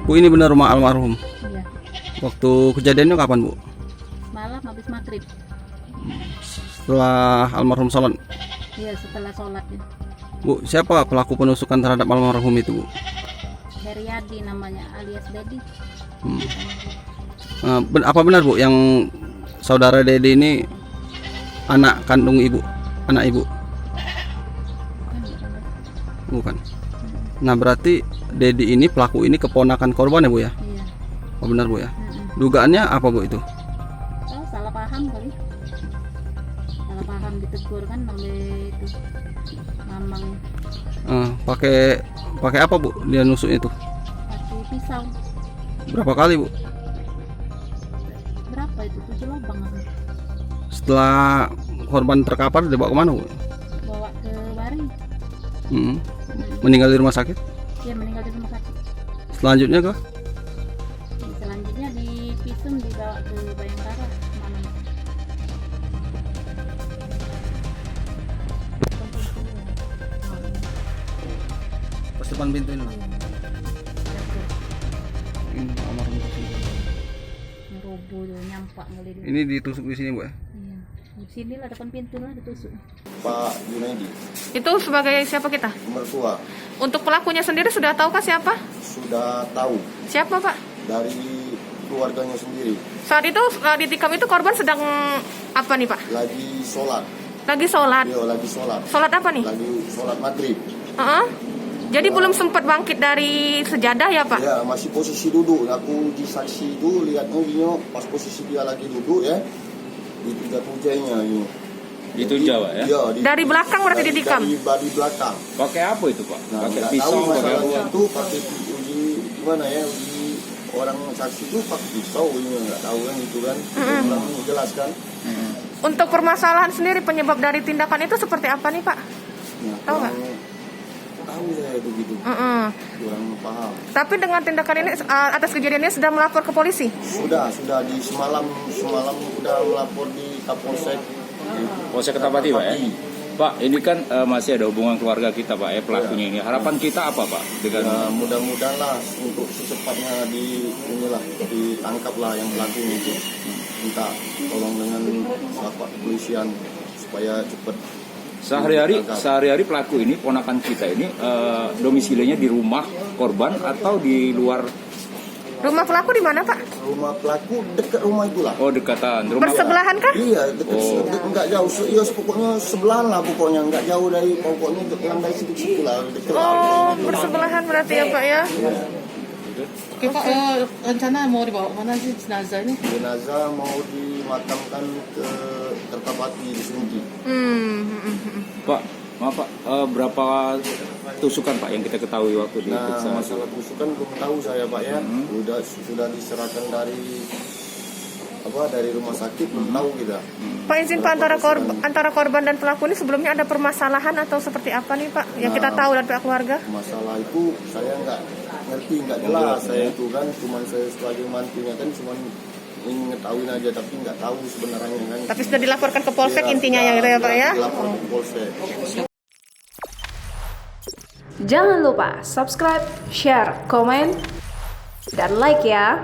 Bu, ini benar rumah almarhum. Iya. Waktu kejadiannya kapan, Bu? Malam habis maghrib. Setelah almarhum sholat. Iya, setelah sholat. Bu, siapa pelaku penusukan terhadap almarhum itu, Bu? Heriadi namanya, alias Dedi. Apa benar, Bu, yang saudara Dedi ini anak kandung ibu, anak ibu? Bukan. Nah, berarti Dedi ini, pelaku ini keponakan korban ya, Bu ya? Iya. Oh, benar, Bu ya? Dugaannya apa, Bu, itu? Oh, salah paham kali. Salah paham, ditegur kan oleh itu mamang. Pakai apa, Bu, dia nusuknya itu? Pakai pisau. Berapa kali, Bu? Berapa itu? 7 lubang aku. Setelah korban terkapar dibawa kemana, Bu? Bawa ke Waring. Meninggal di rumah sakit? Dia meninggal di rumah sakit. Selanjutnya ke? Selanjutnya di visum dibawa ke Bayangkara malam. Pas depan pintu ini, Pak. Ini almarhum tersebut. Ngeroboh tuh, nyampak ngeli dia. Ini ditusuk di sini, Bu ya? Iya. Di sini lah depan pintu lah ditusuk. Pak Junaidi, Itu sebagai siapa kita? mertua, Untuk pelakunya sendiri sudah tahukah siapa? sudah tahu Siapa, Pak? dari keluarganya sendiri. Saat itu ditikam itu korban sedang apa nih, Pak? Lagi sholat, Lagi sholat. lagi sholat, Sholat apa nih? lagi sholat maghrib. Jadi belum sempat bangkit dari sejadah ya, Pak? Ya, masih posisi duduk. Aku di saksi itu lihatnya gini, pas posisi dia lagi duduk ya, itu jatuh jainya ini. Itu Jawa ya? Iya, Dari belakang berarti ditikam? Dari belakang. Pakai apa itu, Pak? Nah, Pakai nggak pisau, tahu pakai masalahnya apa? itu pakai uji gimana ya, uji orang saksi itu pakai pisau ini nggak tahu kan itu kan. Orang menjelaskan. Untuk permasalahan sendiri penyebab dari tindakan itu seperti apa nih, Pak? Nah, Tahu nggak? Tahu ya itu gitu. Kurang paham. Tapi dengan tindakan ini atas kejadian ini sudah melapor ke polisi? Sudah di semalam sudah melapor di Kapolsek. Polsek Ketapati, Pak ya? Pak, ini kan masih ada hubungan keluarga kita, Pak ya, pelakunya ini. Harapan kita apa, Pak? Ya, mudah-mudahan lah untuk secepatnya ditangkap lah yang pelakunya itu. Minta tolong dengan pihak kepolisian supaya cepat. Sehari-hari pelaku ini, ponakan kita ini, domisilinya di rumah korban atau di luar? Rumah pelaku di mana, Pak? Rumah pelaku dekat rumah itulah. Oh, dekatan. Rumah Bersebelahan kah? Iya, dekat, enggak jauh. Iya, pokoknya sebelahan lah pokoknya, enggak jauh dari pokoknya landai situ-situ lah. Oh, bersebelahan berarti ya, Pak ya? Oke, Pak, rencana mau dibawa mana sih jenazah ini? Jenazah mau dimakamkan ke Kertapati di Sunti. Pak, maaf Pak, berapa tusukan Pak yang kita ketahui waktu Nah, diperiksa? masalah tusukan belum tahu saya Pak ya. Sudah diserahkan dari rumah sakit, belum tahu kita. Pak, izin Pak, antara korban dan pelaku ini sebelumnya ada permasalahan atau seperti apa nih, Pak? Yang kita tahu dari pihak keluarga? Masalah itu saya nggak ngerti, nggak jelas saya itu kan, cuman saya sebagai mantunya kan cuman ingin ngetahuin aja, tapi nggak tahu sebenarnya kan. Tapi sudah dilaporkan ke Polsek Ya, intinya ya gitu ya, Pak ya? Dilaporkan ke Polsek. Jangan lupa subscribe, share, komen, dan like ya.